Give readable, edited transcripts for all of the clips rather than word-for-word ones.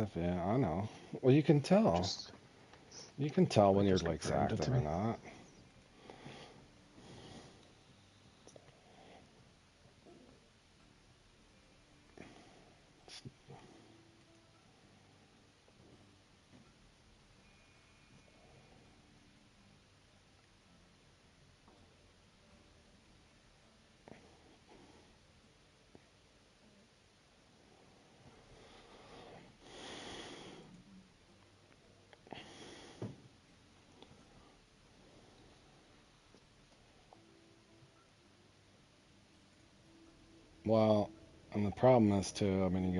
active. Yeah, I know. Well, you can tell. Just You can tell when your just lake's confirmed it active to or me. not. Well, and the problem is too. I mean,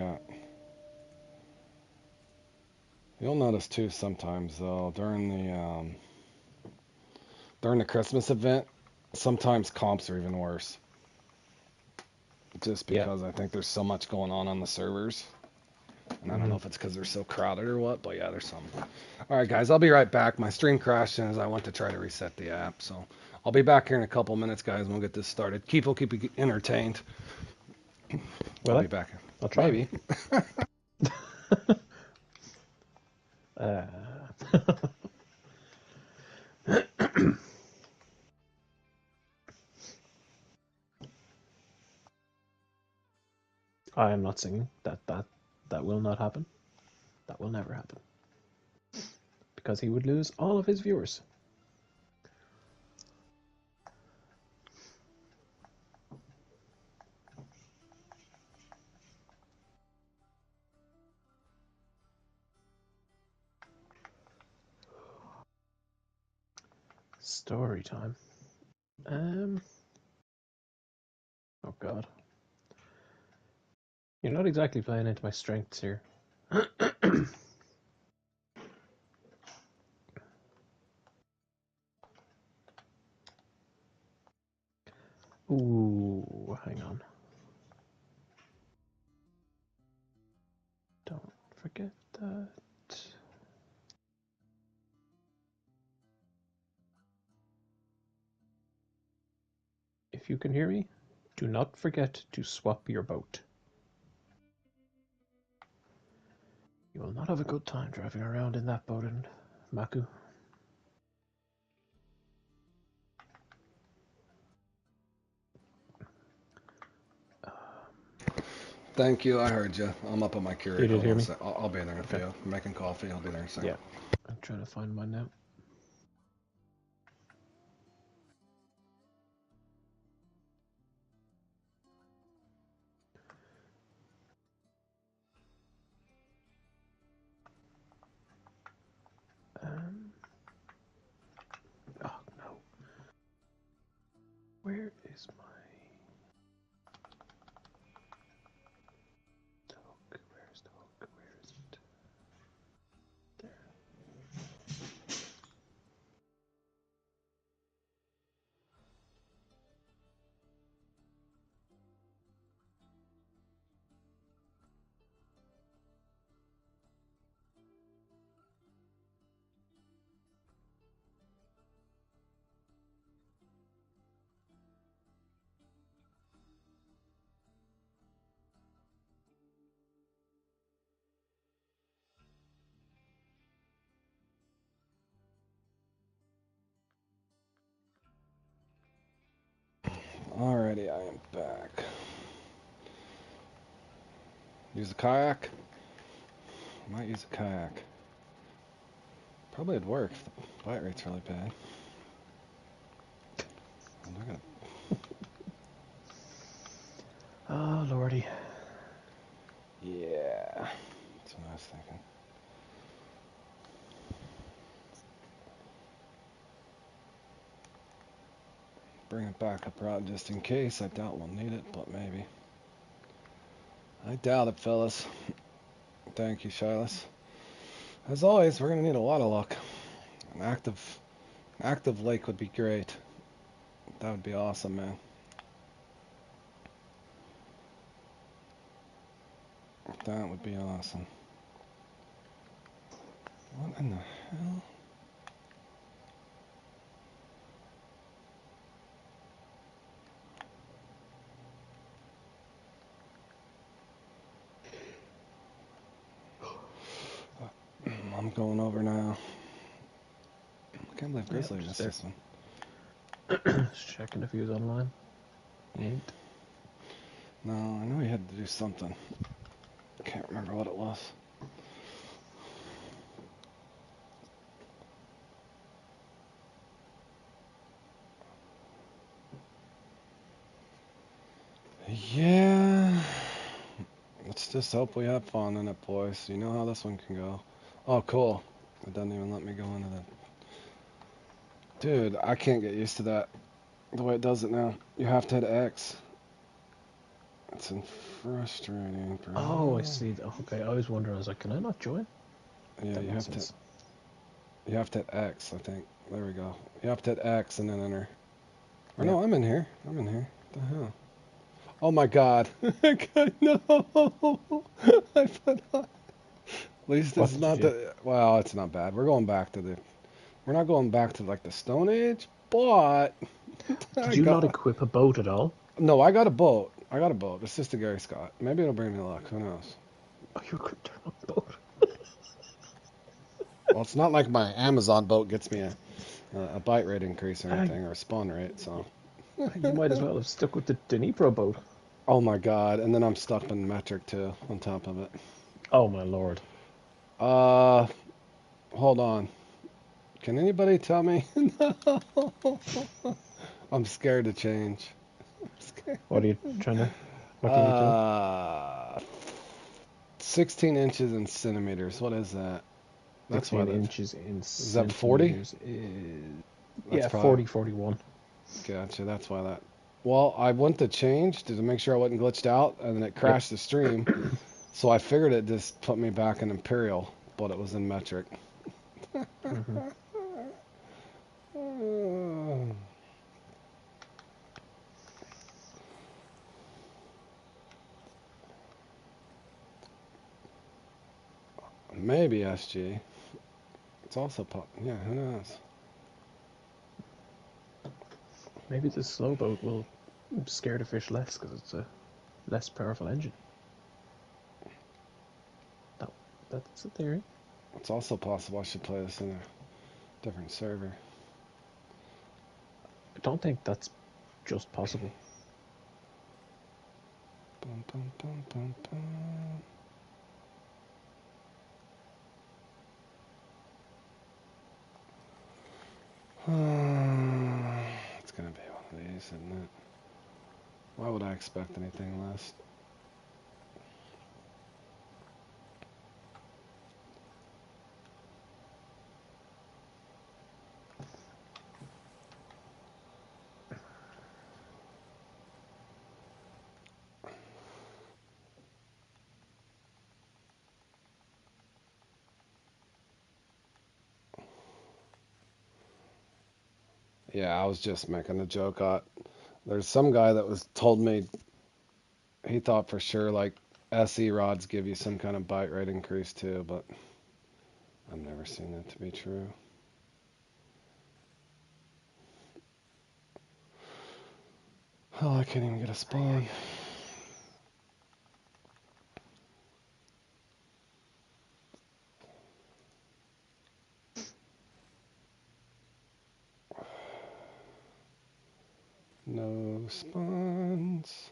you'll notice too sometimes though during the Christmas event, sometimes comps are even worse. Just Yeah. because I think there's so much going on the servers. And I don't know Hmm. if it's because they're so crowded or what, but yeah, there's some. All right, guys, I'll be right back. My stream crashed as I went to try to reset the app. So I'll be back here in a couple minutes, guys, and we'll get this started. Keith will keep you entertained. I'll Will be I? back. I'll try. Maybe. Uh, I am not singing. That will not happen. That will never happen. Because he would lose all of his viewers. Story time. Oh god. You're not exactly playing into my strengths here. Ooh, hang on. Don't forget that. If you can hear me, do not forget to swap your boat. You will not have a good time driving around in that boat in Maku. Thank you. I heard you. I'm up on my Keurig. You did Hold hear on a me? sec. I'll be there in a Okay. few. I'm making coffee. I'll be there in a second. Yeah. I'm trying to find mine now. Um, oh no. Where is my the hook? Where's the hook? Where is it? There. Alrighty, I am back. Use a kayak? Might use a kayak. Probably would work if the bite rate's really bad. I'm not gonna. Oh lordy. Yeah. That's what I was thinking. Bring a backup rod just in case. I doubt we'll need it, but maybe. I doubt it, fellas. Thank you, Silas. As always, we're gonna need a lot of luck. An active lake would be great. That would be awesome, man. That would be awesome. What in the hell? I'm going over now. I can't believe Yeah, Grizzly just missed there. this one. Just checking if he was online. He ain't. No, I know he had to do something. I can't remember what it was. Yeah. Let's just hope we have fun in it, boys. You know how this one can go. Oh, cool. It doesn't even let me go into the... Dude, I can't get used to that. The way it does it now. You have to hit X. It's frustrating, Oh, I bro. see. Okay, I was wondering. I was like, can I not join? Yeah, That you makes have to... sense. You have to hit X, I think. There we go. You have to hit X and then enter. Or Yeah. no, I'm in here. I'm in here. What the hell? Oh my god. No! I put on... At least What it's did you not do? the... Well, it's not bad. We're going back to the... We're not going back to like the Stone Age, but... Did I you not got... equip a boat at all? No, I got a boat. I got a boat. It's just a Gary Scott. Maybe it'll bring me luck. Who knows? Oh, you equipped a boat. Well, it's not like my Amazon boat gets me a bite rate increase or Ah, anything, or a spawn rate, so... you might as well have stuck with the Dnipro boat. Oh my god, and then I'm stuck in metric too, on top of it. Oh my lord. Uh, hold on. Can anybody tell me? No. I'm scared to change. I'm scared. What are you trying to? What do you need to know? Uh, 16 inches in centimeters. What is that? That's why 16 that's... inches in Is that 40? centimeters is... That's Yeah, probably... 40, 41. Gotcha, that's why that... Well, I went to change to make sure I wasn't glitched out, and then it Yep. crashed the stream. So I figured it just put me back in Imperial, but it was in metric. Hmm. Maybe SG. It's also yeah, who knows? Maybe the slow boat will scare the fish less because it's a less powerful engine. That, that's a theory. It's also possible I should play this in a different server. I don't think that's just possible. Bum, bum, bum, bum, bum. It's gonna be one of these, isn't it? Why would I expect anything less? Yeah, I was just making a joke. There's some guy that was told me he thought for sure like SE rods give you some kind of bite rate increase too, but I've never seen that to be true. Oh, I can't even get a spawn. No spawns.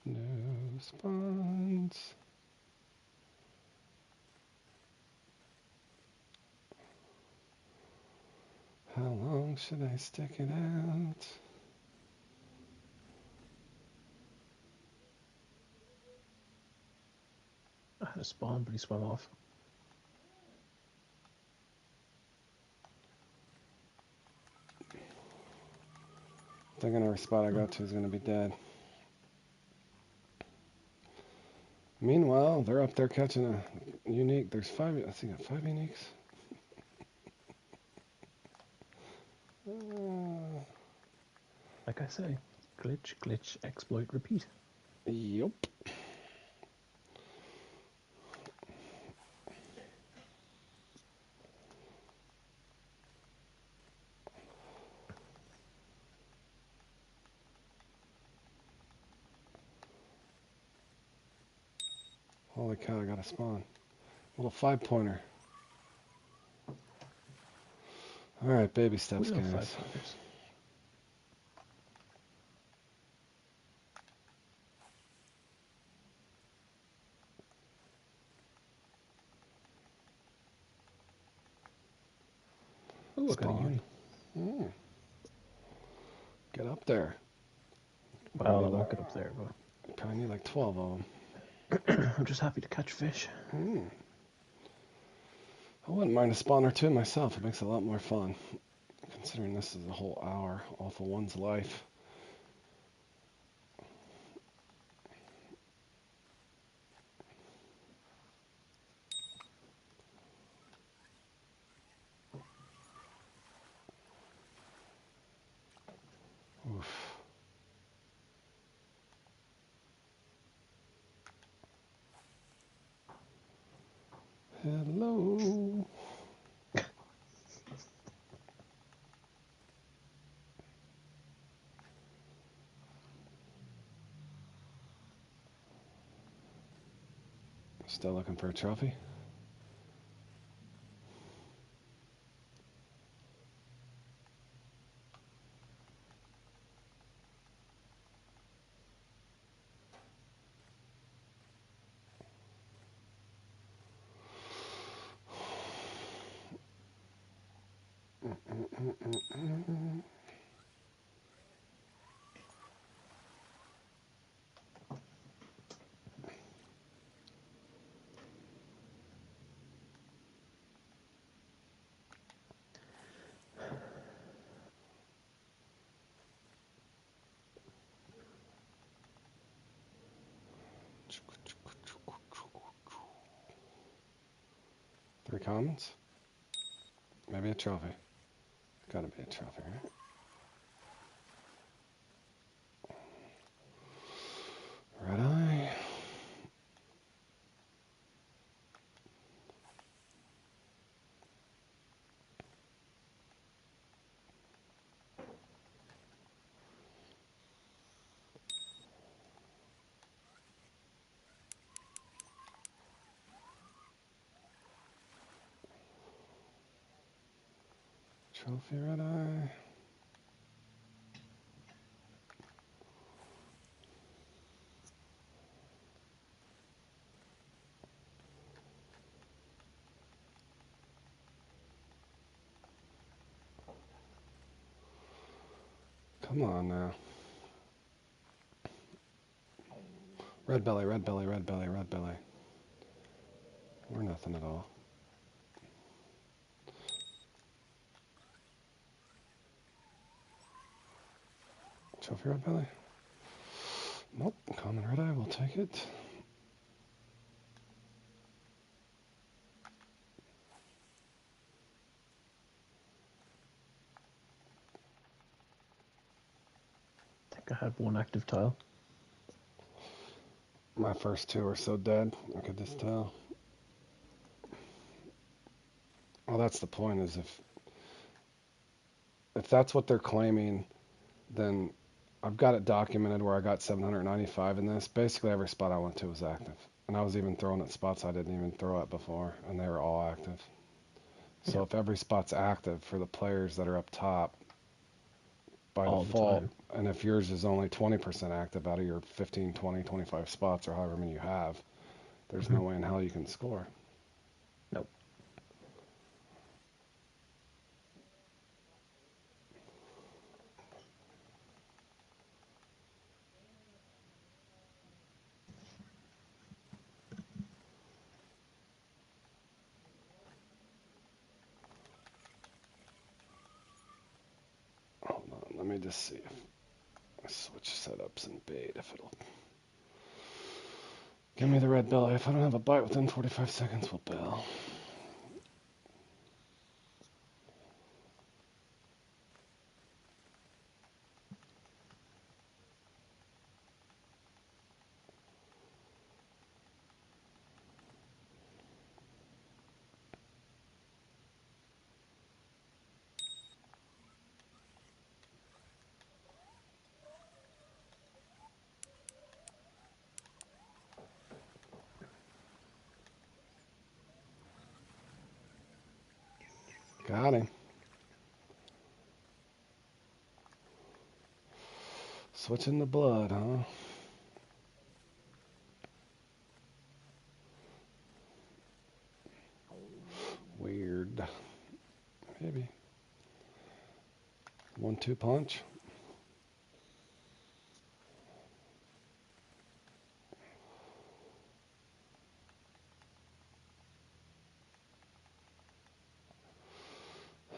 No spawns. How long should I stick it out? I had a spawn, but he swam off. Thinking every spot I go to is going to be dead. Meanwhile, they're up there catching a unique. There's five. I think I got five uniques. Like I say, glitch, glitch, exploit, repeat. Yup. Holy cow! I got a spawn. Little 5-pointer. All right, baby steps, We love guys. 5-pointers. Oh, I got a Spawn. uni. Mm. Get up there. Well, I won't get up there, but Probably need like 12 of them. I'm just happy to catch fish. Mm. I wouldn't mind a spawn or two myself. It makes it a lot more fun. Considering this is a whole hour off of one's life. Oof. Hello. Still looking for a trophy? Three commons? Maybe a trophy. Gotta be a trophy, right? Red eye. Trophy red eye. Come on now. Red belly, red belly, red belly, red belly. Or nothing at all. Trophy red belly? Nope. Common red eye, we'll take it. I think I had one active tile. My first two are so dead, I could just tell. Well, that's the point, is if that's what they're claiming, then I've got it documented where I got 795 in this. Basically every spot I went to was active. And I was even throwing at spots I didn't even throw at before, and they were all active. So Yeah. if every spot's active for the players that are up top, by All the default, time. and if yours is only 20% active out of your 15, 20, 25 spots, or however many you have, there's no way in hell you can score. Nope. Hold on, let me just see if I switch setups and bait, if it'll give me the red belly. If I don't have a bite within 45 seconds, we'll bail. Got him. Switching the blood, huh? Weird. Maybe. 1-2 punch.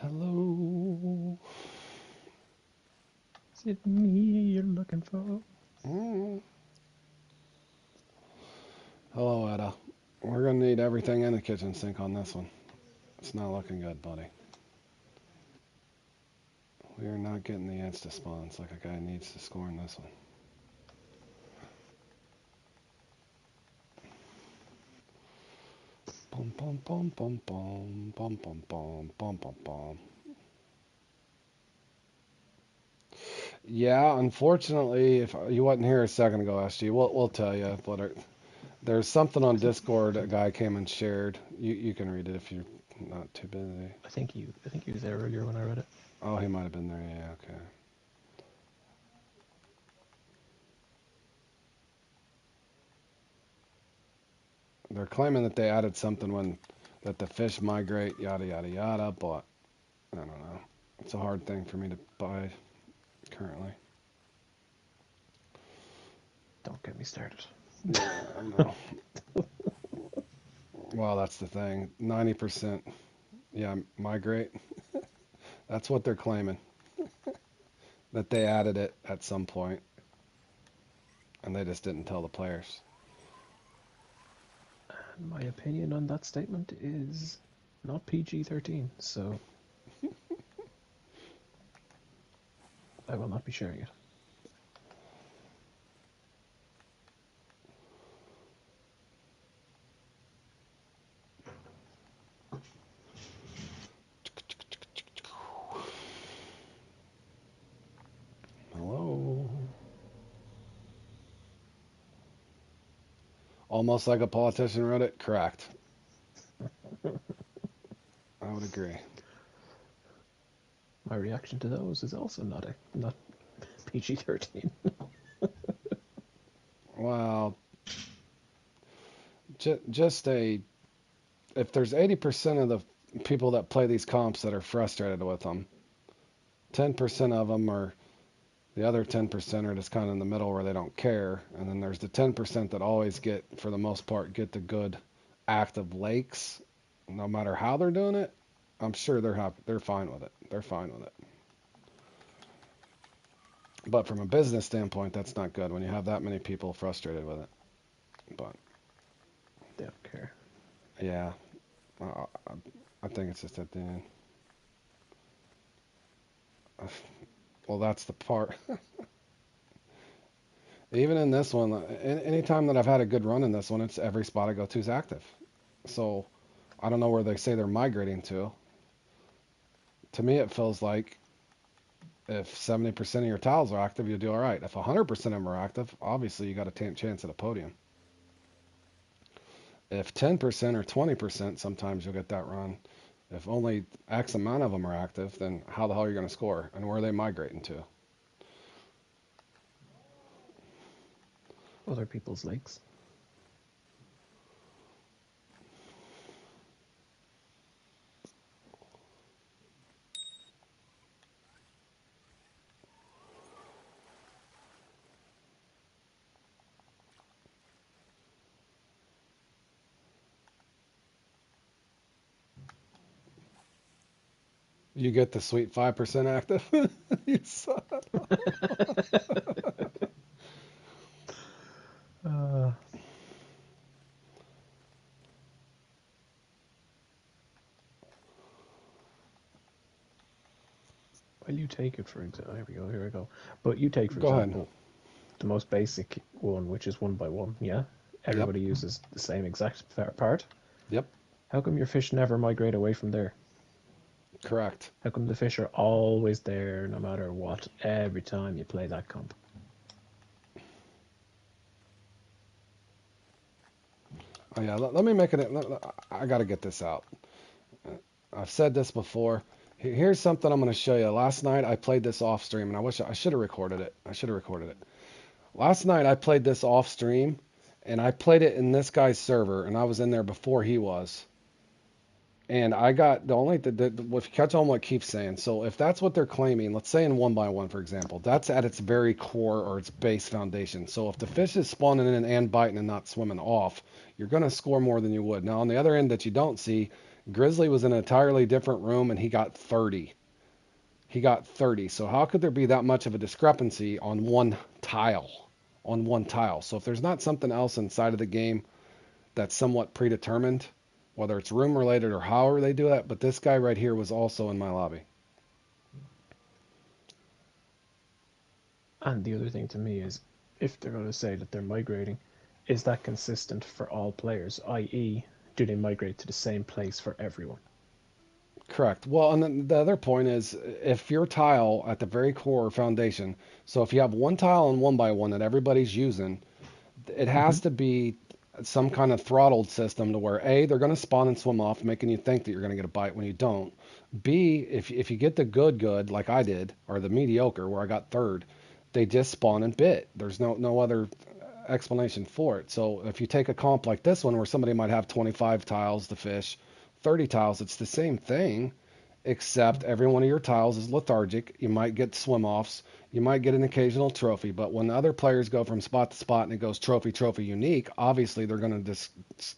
Hello. Is it me you're looking for? Mm. Hello, Etta. We're gonna need everything in the kitchen sink on this one. It's not looking good, buddy. We are not getting the insta spawns like a guy needs to score in this one. Bum bum bum bum bum bum bum bum bum bum bum. Yeah, unfortunately, if you wasn't here a second ago, SG, we'll tell you. But there's something on Discord a guy came and shared. You can read it if you're not too busy. I think he was there earlier when I read it. Oh, he might have been there. Yeah, okay. They're claiming that they added something that the fish migrate, yada yada yada. But I don't know. It's a hard thing for me to buy currently. Don't get me started. Yeah, I know. Well, that's the thing. 90%, yeah, migrate. That's what they're claiming. That they added it at some point, and they just didn't tell the players. And my opinion on that statement is not PG-13, so I will not be sharing it. Hello. Almost like a politician wrote it. Correct. I would agree. My reaction to those is also not PG-13. Well, just if there's 80% of the people that play these comps that are frustrated with them, 10% of them are the other 10% are just kind of in the middle where they don't care, and then there's the 10% that always get, for the most part, get the good active lakes, no matter how they're doing it. I'm sure they're happy. They're fine with it. They're fine with it. But from a business standpoint, that's not good when you have that many people frustrated with it. But They don't care. yeah, I, I think it's just at the end. Well, that's the part. Even in this one, anytime that I've had a good run in this one, it's every spot I go to is active. So I don't know where they say they're migrating to. To me, it feels like if 70% of your tiles are active, you'll do all right. If 100% of them are active, obviously you got a chance at a podium. If 10% or 20%, sometimes you'll get that run. If only X amount of them are active, then how the hell are you going to score? And where are they migrating to? Other people's lakes. You get the sweet 5% active? You suck. Uh, well, you take it for example. Here we go. Here we go. But you take, for Go ahead. example, the most basic one, which is 1 by 1. Yeah, Yep. everybody uses the same exact part. Yep. How come your fish never migrate away from there? Correct. How come the fish are always there, no matter what, every time you play that comp? Oh yeah. Let me make it. I got to get this out. I've said this before. Here's something I'm going to show you. Last night I played this off stream, and I wish I should have recorded it. I should have recorded it. Last night I played this off stream, and I played it in this guy's server, and I was in there before he was. And I got if you catch on what Keith's saying, so if that's what they're claiming, let's say in 1x1, for example, that's at its very core or its base foundation. So if the fish is spawning in and biting and not swimming off, you're going to score more than you would. Now, on the other end that you don't see, Grizzly was in an entirely different room and he got 30. He got 30. So how could there be that much of a discrepancy on one tile? On one tile. So if there's not something else inside of the game that's somewhat predetermined, whether it's room related or however they do that, but this guy right here was also in my lobby. And the other thing to me is, if they're going to say that they're migrating, is that consistent for all players? I.e., do they migrate to the same place for everyone? Correct. Well, and then the other point is if your tile at the very core foundation, so if you have one tile and 1x1 that everybody's using, it has to be some kind of throttled system to where A, they're going to spawn and swim off, making you think that you're going to get a bite when you don't. B, if you get the good like I did, or the mediocre where I got third, they just spawn and bit. There's no other explanation for it. So if you take a comp like this one where somebody might have 25 tiles to fish, 30 tiles, it's the same thing, except every one of your tiles is lethargic. You might get swim offs. You might get an occasional trophy, but when the other players go from spot to spot and it goes trophy, trophy, unique, obviously they're going to just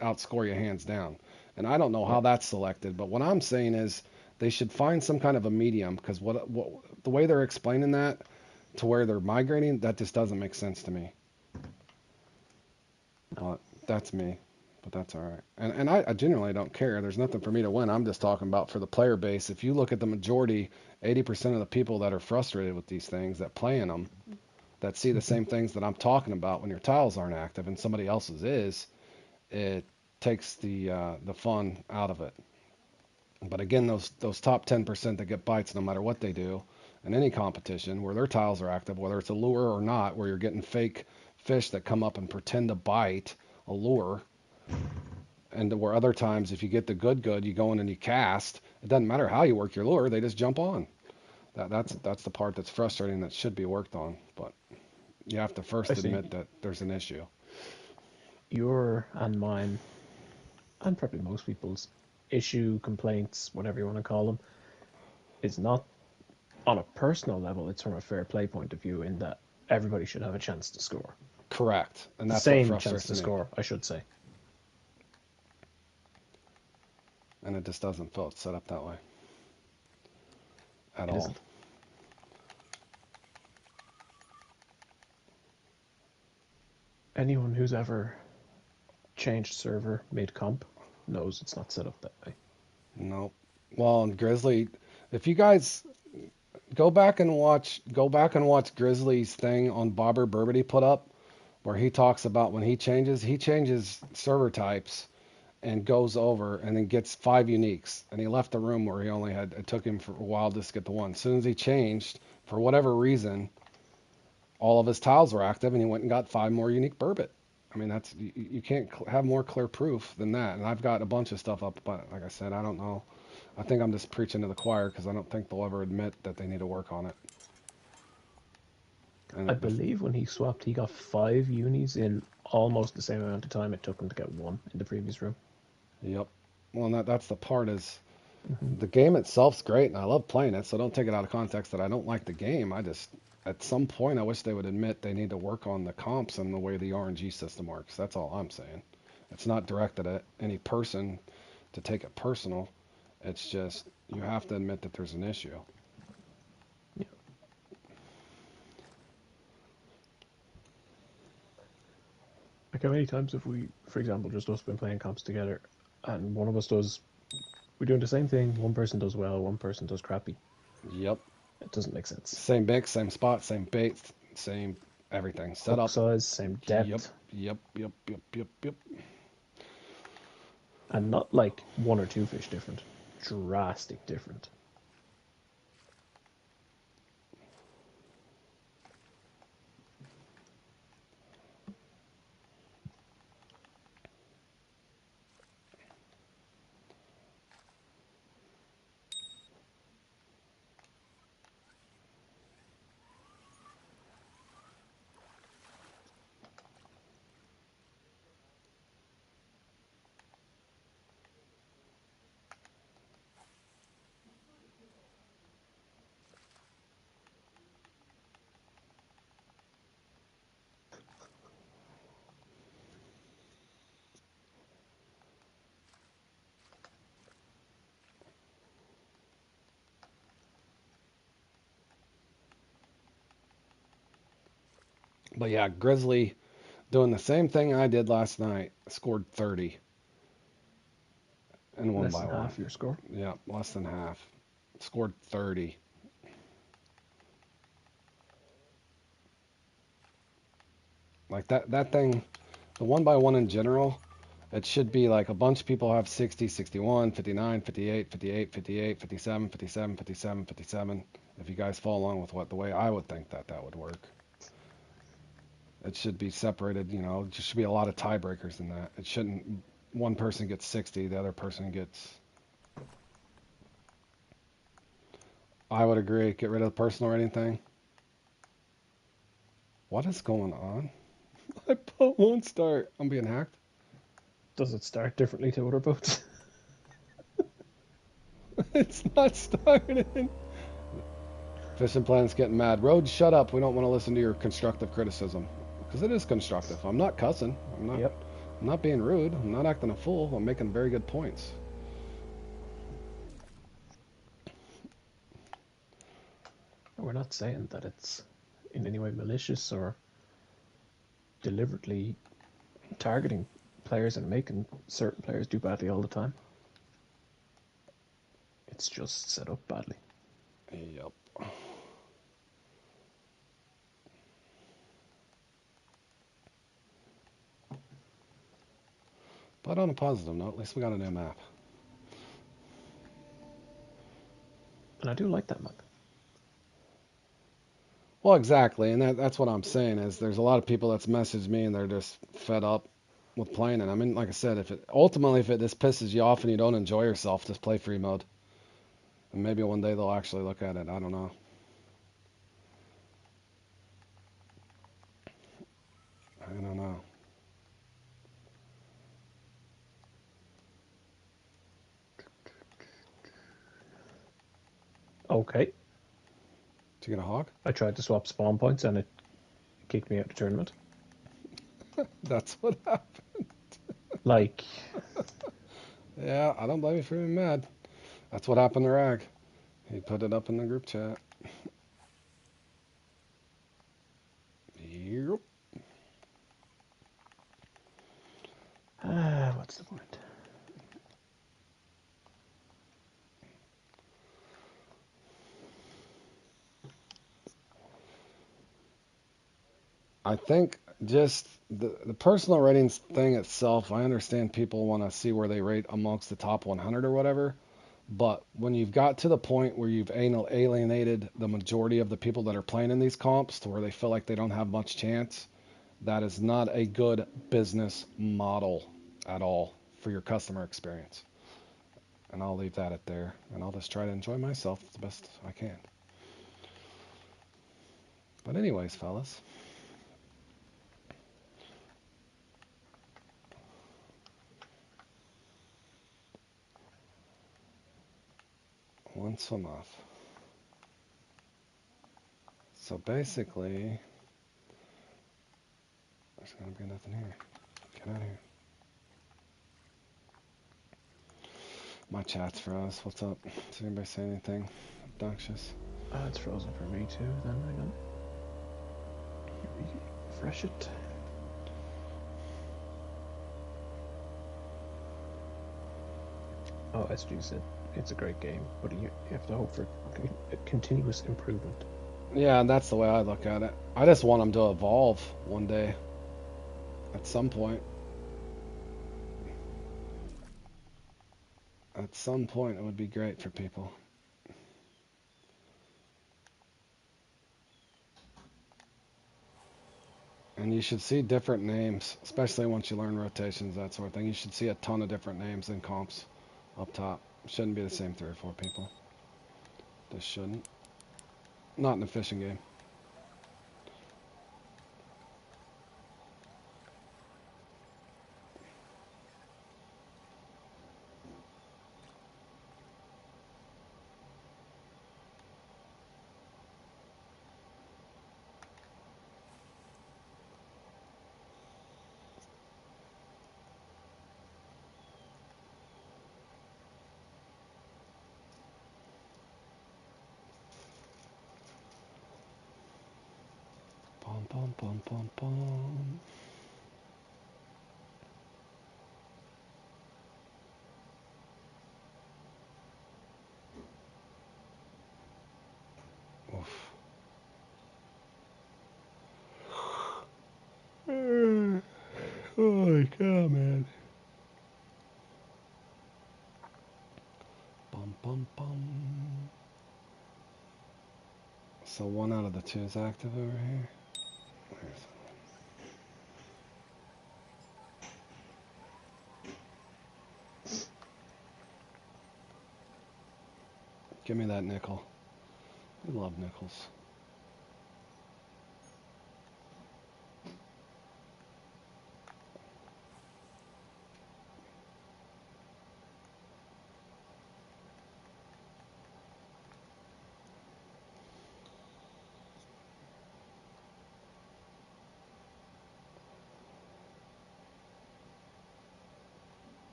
outscore you hands down. And I don't know how that's selected, but what I'm saying is they should find some kind of a medium because what the way they're explaining that to where they're migrating, that just doesn't make sense to me. But that's me. But that's all right. And I genuinely don't care. There's nothing for me to win. I'm just talking about for the player base. If you look at the majority, 80% of the people that are frustrated with these things, that play in them, that see the same things that I'm talking about when your tiles aren't active and somebody else's is, it takes the fun out of it. But again, those top 10% that get bites no matter what they do in any competition where their tiles are active, whether it's a lure or not, where you're getting fake fish that come up and pretend to bite a lure, and where other times if you get the good, you go in and you cast. It doesn't matter how you work your lure; they just jump on. That's the part that's frustrating that should be worked on. But you have to I first see. admit that there's an issue. Your and mine, and probably most people's issue, complaints, whatever you want to call them, is not on a personal level. It's from a fair play point of view, in that everybody should have a chance to score. Correct, and The that's what same chance frustrates to me. score, I should say. And it just doesn't feel set up that way at It all. isn't. Anyone who's ever changed server mid-comp knows it's not set up that way. Nope. Well, and Grizzly, if you guys go back and watch Grizzly's thing on Bobber Burbity put up, where he talks about when he changes server types and goes over and then gets 5 uniques. And he left the room where he only had, it took him for a while just to get the one. As soon as he changed, for whatever reason, all of his tiles were active and he went and got 5 more unique burbot. I mean, you can't have more clear proof than that. And I've got a bunch of stuff up, but like I said, I don't know. I think I'm just preaching to the choir because I don't think they'll ever admit that they need to work on it. I And believe when he swapped, he got 5 unis in almost the same amount of time it took him to get one in the previous room. yep. Well, and that's the part is Mm-hmm. the game itself's great and I love playing it, so don't take it out of context that I don't like the game. I just, at some point, I wish they would admit they need to work on the comps and the way the RNG system works. That's all I'm saying. It's not directed at any person to take it personal. It's just you have to admit that there's an issue. Yeah. Like how many times have we, for example, just us been playing comps together, and one of us does, we're doing the same thing. One person does well, one person does crappy. Yep. It doesn't make sense. Same mix, same spot, same bait, same everything. Set Hook up. size, same Yep. depth, Yep. and not like one or two fish different. Drastic different. But yeah, Grizzly doing the same thing I did last night. Scored 30 and won Less by than one. half your score. Yeah, less than half. Scored 30. Like that thing, the one by one in general, it should be like a bunch of people have 60, 61, 59, 58, 58, 58, 57, 57, 57, 57. If you guys follow along with the way I would think that would work. It should be separated, there should be a lot of tiebreakers in that. It shouldn't, one person gets 60, the other person gets, I would agree, get rid of the personal rating thing. What is going on? My boat won't start. I'm being hacked. Does it start differently to other boats? It's not starting. Fishing Plan's getting mad. Rhodes, shut up. We don't want to listen to your constructive criticism. Because it is constructive. I'm not cussing. Yep. I'm not being rude. I'm not acting a fool. I'm making very good points. We're not saying that it's in any way malicious or deliberately targeting players and making certain players do badly all the time. It's just set up badly. Yep. But on a positive note, at least we got a new map. And I do like that map. Well, exactly, and that's what I'm saying is there's a lot of people that's messaged me and they're just fed up with playing it. I mean, like I said, if this pisses you off and you don't enjoy yourself, just play free mode. And maybe one day they'll actually look at it. I don't know. I don't know. Okay. Did you get a hog? I tried to swap spawn points and it kicked me out of the tournament. That's what happened. Like, Yeah, I don't blame you for being mad. That's what happened to Rag. He put it up in the group chat. Yep. what's the point? I think just the personal ratings thing itself, I understand people want to see where they rate amongst the top 100 or whatever. But when you've got to the point where you've alienated the majority of the people that are playing in these comps to where they feel like they don't have much chance, that is not a good business model at all for your customer experience. And I'll leave that at there. And I'll just try to enjoy myself the best I can. But anyways, fellas. One swim off. So basically, there's going to be nothing here. Get out of here. My chat's froze. What's up? Does anybody say anything obnoxious? It's frozen for me too, then hang on. Refresh it. Oh, SG said it's a great game, but you have to hope for continuous improvement. Yeah, that's the way I look at it. I just want them to evolve one day. At some point. At some point, it would be great for people. And you should see different names, especially once you learn rotations, that sort of thing. You should see a ton of different names in comps up top. Shouldn't be the same 3 or 4 people. This shouldn't. Not in a fishing game. bum, bum, bum, bum. Oof. Holy cow, man. Bum, bum, bum. So one out of the two is active over here. Where's... Give me that nickel. We love nickels.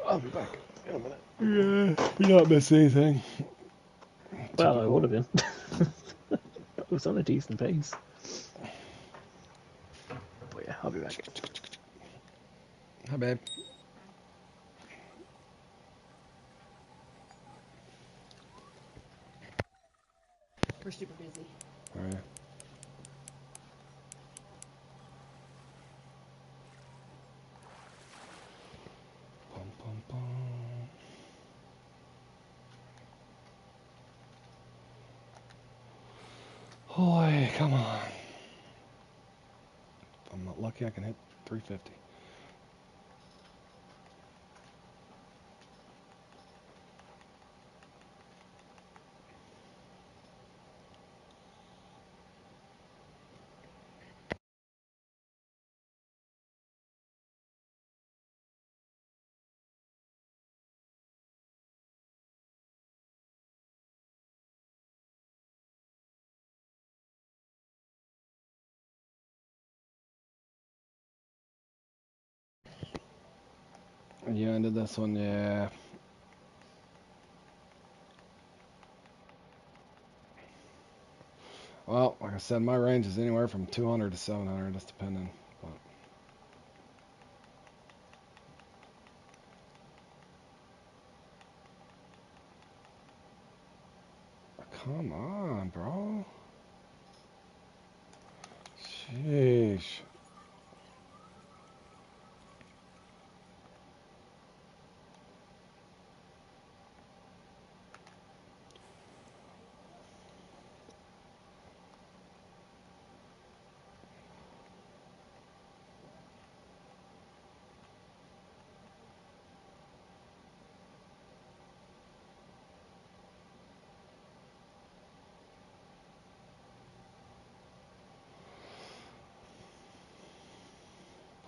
I'll be back in a minute. Yeah, you're not missing anything. Well, I would Typical. have been. It was on a decent pace. But yeah, I'll be back. Hi, babe. We're super busy. How are you? Bum, bum, bum. Holy, come on. If I'm not lucky, I can hit 350. You ended this one, yeah. Well, like I said, my range is anywhere from 200 to 700, just depending. But come on, bro. Sheesh.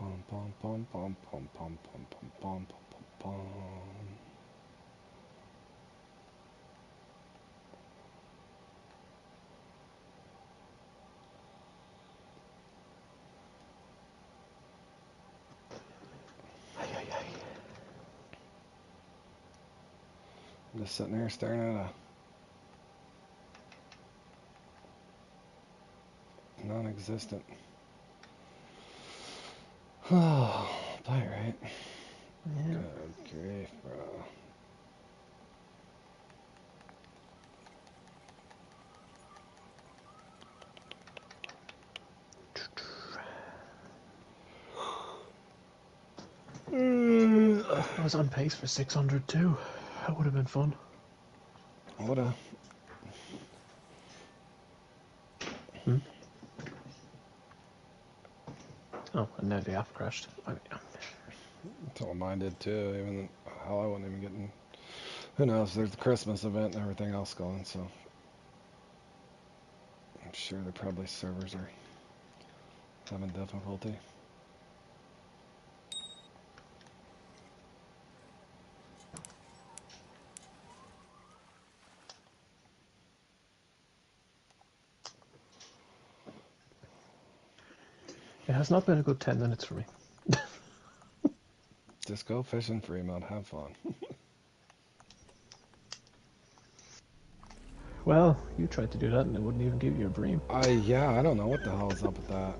Bum, bum, bum, bum, bum, bum, bum, bum, bum, bum, bum. Ay, ay, ay. I'm just sitting here staring at a non-existent. Oh, bite right. Yeah. Good grief, bro. I was on pace for 600 too. That would have been fun. What a... Hmm? Oh, and now the app crashed. That's all mine did too. Even hell, I wasn't even getting. Who knows? There's the Christmas event and everything else going, so I'm sure the probably servers are having difficulty. It has not been a good 10 minutes for me. Just go fishing, Fremont. Have fun. Well, you tried to do that and it wouldn't even give you a dream. Yeah, I don't know what the hell is up with that.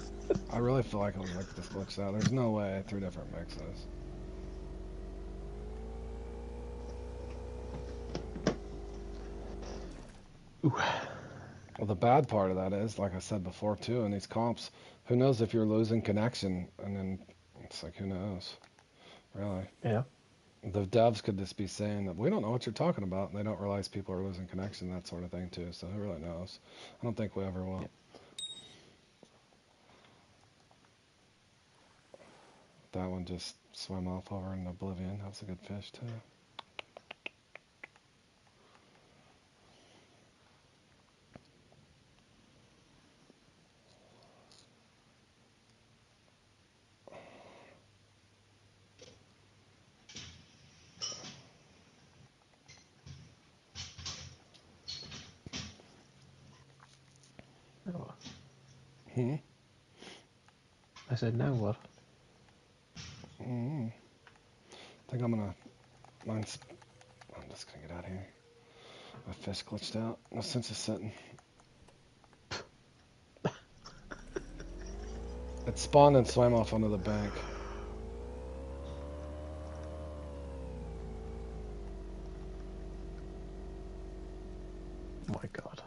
I really feel like it was like just glitched out. There's no way 3 different mixes. Ooh. Well, the bad part of that is, like I said before too, in these comps, who knows if you're losing connection, and then it's like, who knows, really. Yeah. The devs could just be saying that we don't know what you're talking about, and they don't realize people are losing connection, that sort of thing too. So who really knows? I don't think we ever will. Yeah. That one just swam off over in oblivion. That was a good fish too. Now what? Hmm. I said, now what? Mm. I think I'm gonna. Mine's. I'm just gonna get out of here. My fish glitched out. No sense of sitting. It spawned and swam off onto the bank. Oh my god.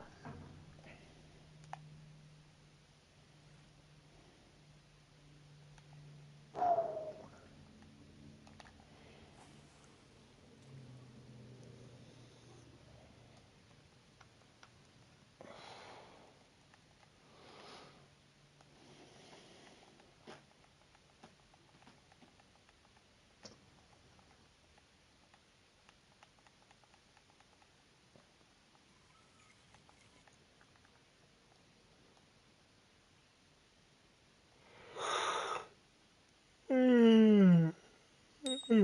How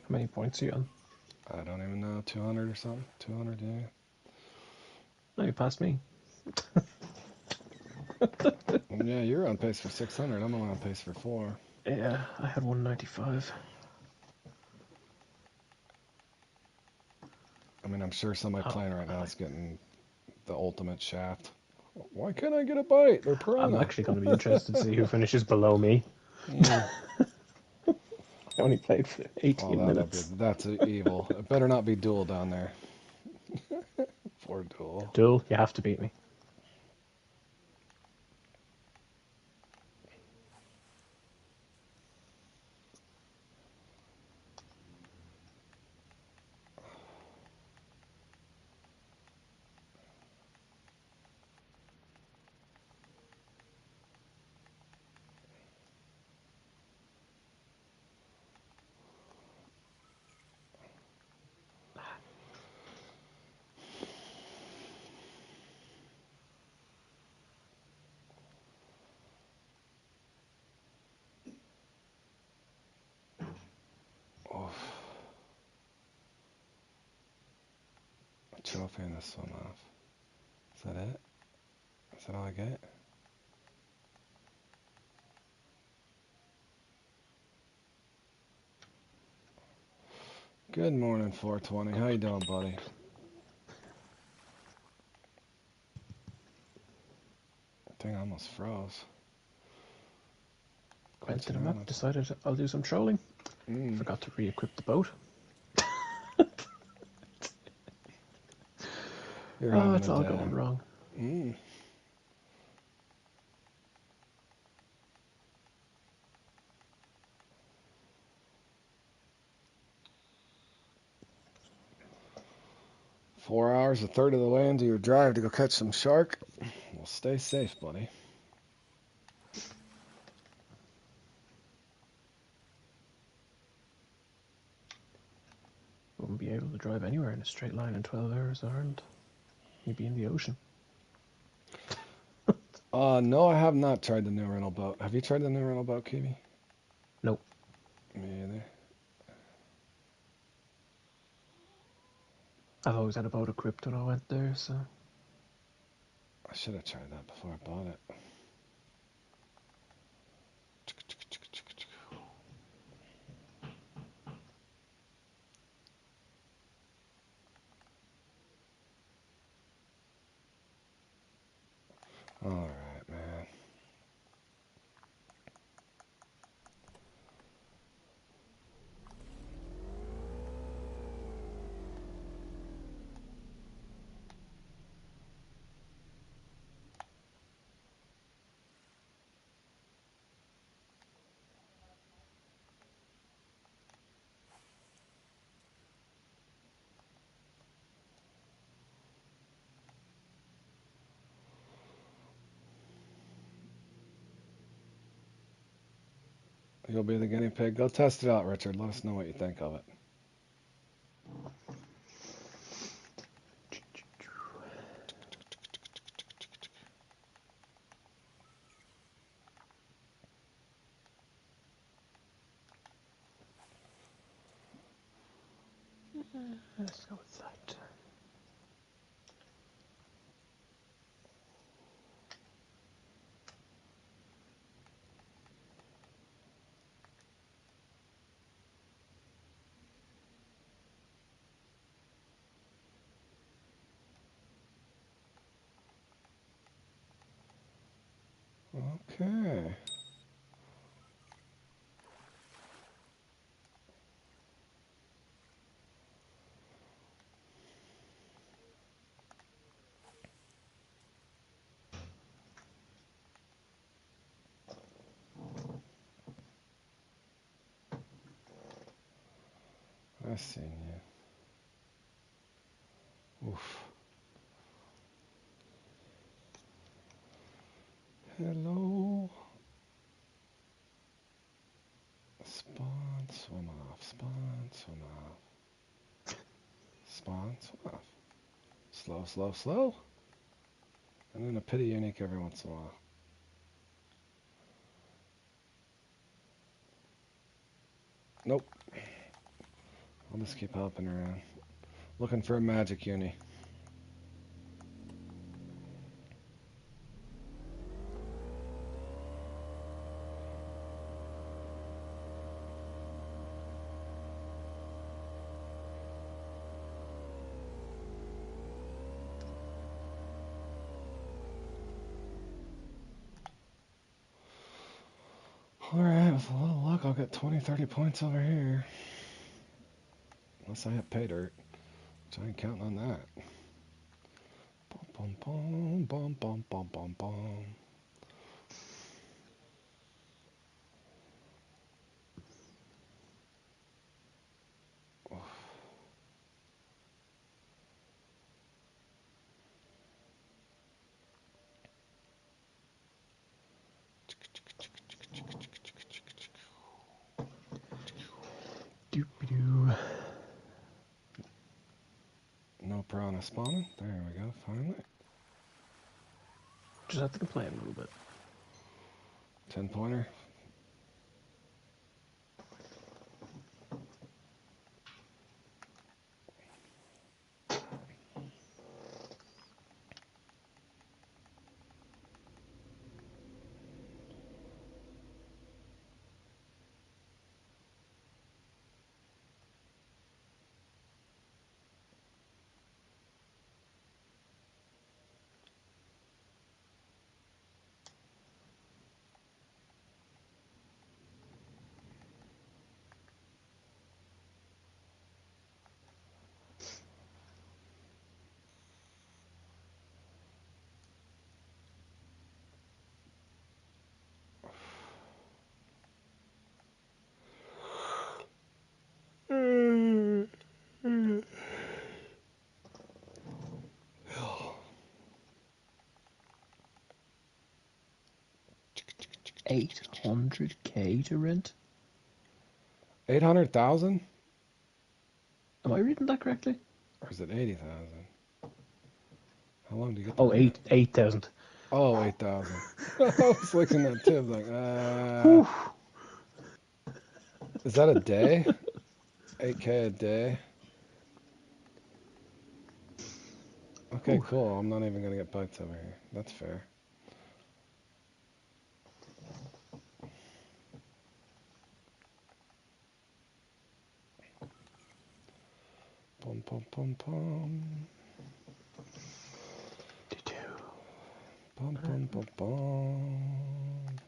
many points are you on? I don't even know. 200 or something. 200, yeah. No, you passed me. Yeah, you're on pace for 600. I'm only on pace for 4. Yeah, I had 195. I mean, I'm sure somebody Oh, playing right now is getting the ultimate shaft. Why can't I get a bite? They're I'm piranha. actually going to be interested to see who finishes below me. Mm. I only played for Oh, 18 minutes. that's evil. It better not be duel down there. For duel. Duel, you have to beat me. Oof. A trophy and a swim off. Is that it? Is that all I get? Good morning, 420. How you doing, buddy? Dang, I almost froze. Went to Glitching the out map, on top. decided I'll do some trolling. Mm. Forgot to re-equip the boat. You're Oh, having it's a all day. going wrong. Mm. 4 hours, a third of the way into your drive to go catch some shark. Well, stay safe, buddy. Wouldn't be able to drive anywhere in a straight line in 12 hours, Ireland. You'd be in the ocean. No, I have not tried the new rental boat. Have you tried the new rental boat, Kiwi? Nope. Me either. I've always had a boat equipped when I went there, so... I should have tried that before I bought it. Alright, man. You'll be the guinea pig. Go test it out, Richard. Let us know what you think of it. Let's go with that. Okay. I seen you. Oof. Hello. Spawn, swim off. Spawn, swim off. Spawn, swim off. Slow, slow, slow. And then a pity unique every once in a while. Nope. I'll just keep hopping around. Looking for a magic uni. Alright, with a little luck, I'll get 20, 30 points over here. Unless I have pay dirt. Which I ain't counting on that. Bum, bum, bum, bum, bum, bum, bum. Doop-doo. No piranha spawning. There we go, finally. Just have to complain a little bit. 10-pointer. $800K to rent? 800,000? Am I reading that correctly? Or is it 80,000? How long do you get to Oh, rent it? 8,000. Oh, 8,000. I was looking at Tim like, Whew. is that a day? 8K a day? Okay, Whew. cool. I'm not even gonna get bites over here. That's fair. Pum pum pum pum. Bum bum bum bum.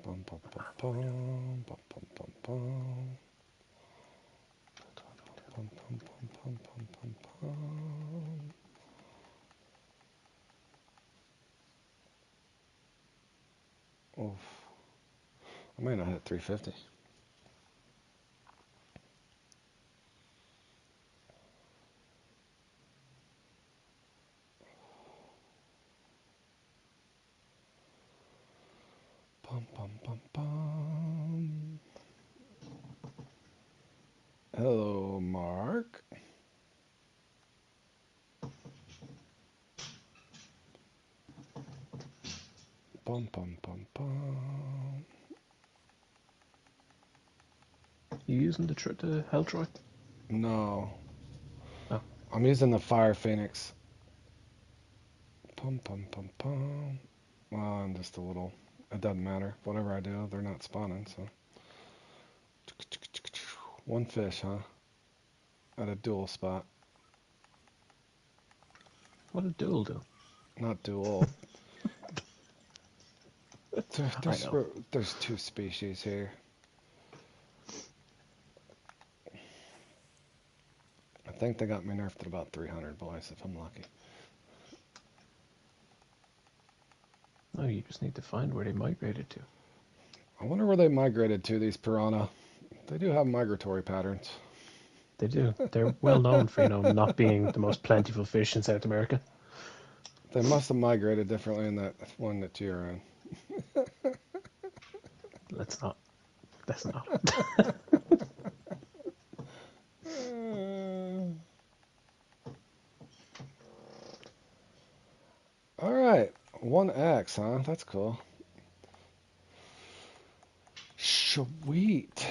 Bum bum bum bum. Bum bum bum bum. Bum bum bum bum bum bum bum. Oof. I might not hit 350. Bum bum bum bum. Hello, Mark. Bum bum bum bum. You using the Hell Troy? No, Oh, I'm using the Fire Phoenix. Pum pum pum pum. Well, I'm just a little. It doesn't matter. Whatever I do, they're not spawning. So one fish, huh? At a dual spot. what did Duel do? Not dual. I know. There's two species here. I think they got me nerfed at about 300, boys, if I'm lucky. No, you just need to find where they migrated to. I wonder where they migrated to, these piranha. They do have migratory patterns. They do. They're well known for, not being the most plentiful fish in South America. They must have migrated differently in that one that you're in. Let's not. That's not. All right, 1x, huh? That's cool. Sweet.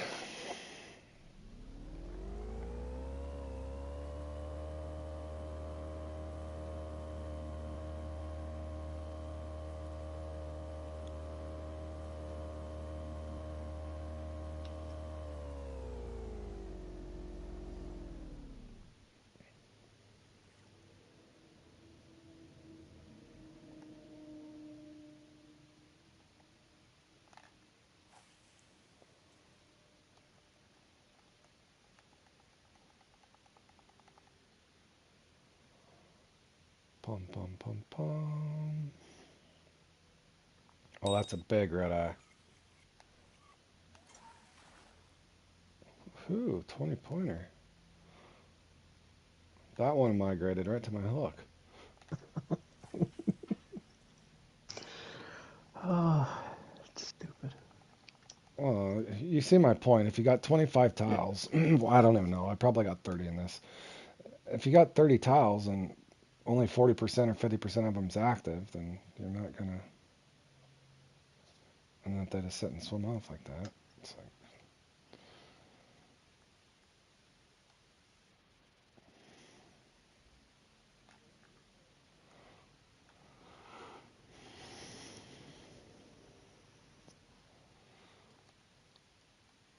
Pum pum pum pum. Oh, that's a big red eye. Ooh, 20 pointer. That one migrated right to my hook. Oh, stupid. Well, you see my point. If you got 25 Yeah. tiles, well, I don't even know. I probably got 30 in this. If you got 30 tiles and only 40% or 50% of them's active, then you're not gonna. And then they just sit and swim off like that. It's like,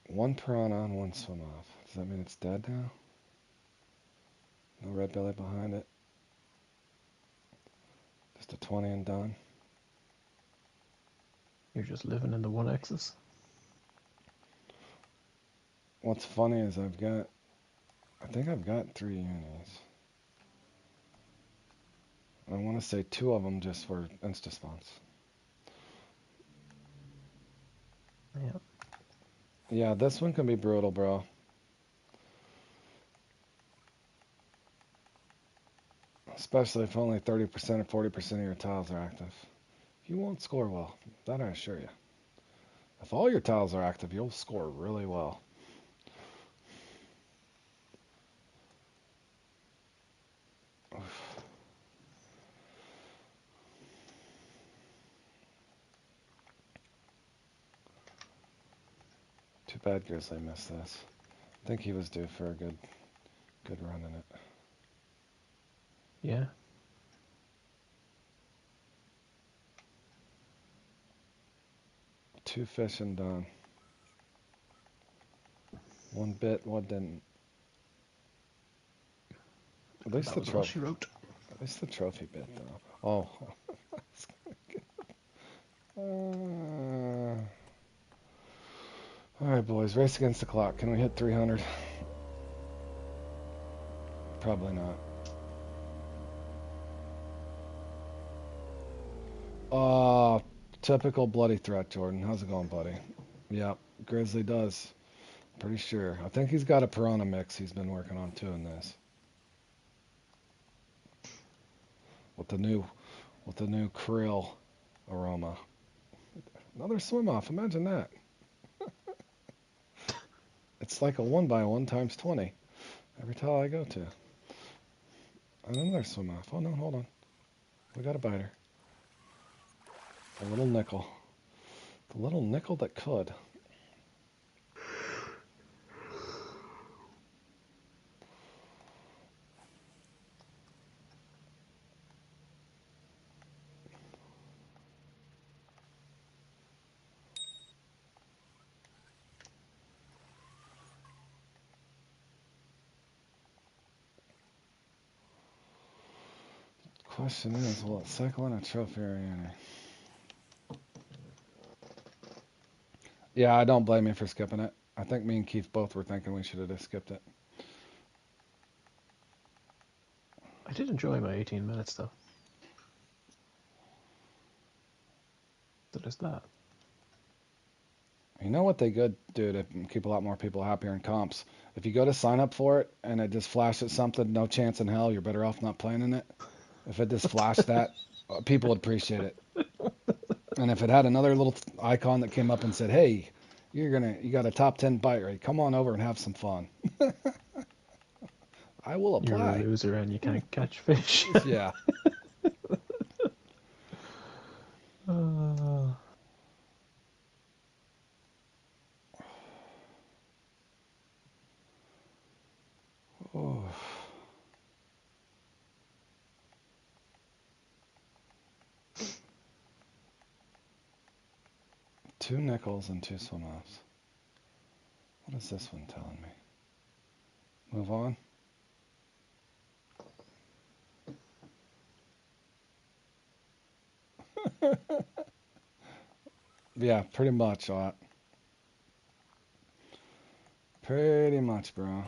one piranha and one swim off. Does that mean it's dead now? No red belly behind it. Just a 20 and done. You're just living in the 1Xs. What's funny is I think I've got 3 unis. I want to say 2 of them just for insta spawns. Yeah. Yeah, this one can be brutal, bro. Especially if only 30% or 40% of your tiles are active. You won't score well. That I assure you. If all your tiles are active, you'll score really well. Too bad Grizzly missed this. I think he was due for a good run in it. Yeah. 2 fish and done. 1 bit, 1 didn't. At And least that the was all trophy. she wrote. At least the trophy bit though. Oh, Alright, boys, race against the clock. Can we hit 300? Probably not. Typical bloody threat, Jordan. How's it going, buddy? Yep, Grizzly does. Pretty sure. I think he's got a piranha mix he's been working on too in this. With the new krill aroma. Another swim off, imagine that. It's like a 1x1 times 20. Every towel I go to. Another swim off. Oh no, hold on. We got a biter. A little nickel. The little nickel that could. Question is, will it cycle in a trophy area? Yeah, I don't blame you for skipping it. I think me and Keith both were thinking we should have just skipped it. I did enjoy my 18 minutes though. So there's that. You know what they could do to keep a lot more people happier in comps? If you go to sign up for it and it just flashes something, no chance in hell, you're better off not playing in it. If it just flashed that, people would appreciate it. And if it had another little icon that came up and said, "Hey, you got a top 10 bite rate. Come on over and have some fun." I will You're a apply. loser and you can't catch fish. Yeah. Oh. 2 nickels and 2 swim offs. What is this one telling me? Move on. Yeah, pretty much, Pretty much, bro.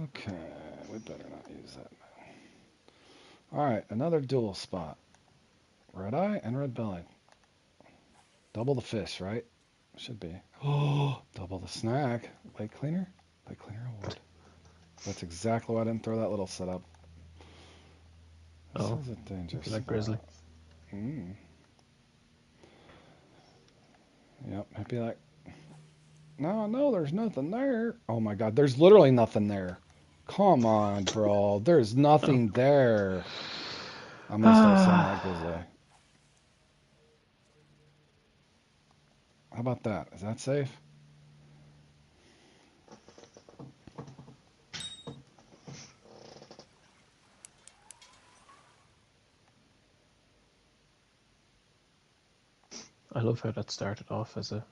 Okay, we better not use that. Alright, another dual spot. Red eye and red belly. Double the fish, right? Should be. Oh, double the snag. Lake cleaner? Lake cleaner award. That's exactly why I didn't throw that little setup. This is a dangerous like Grizzly. Yep, I'd be like, no, there's nothing there. Oh my god, there's literally nothing there. Come on, bro. There's nothing there. I'm gonna start sounding like Grizzly. How about that? Is that safe? I love how that started off as a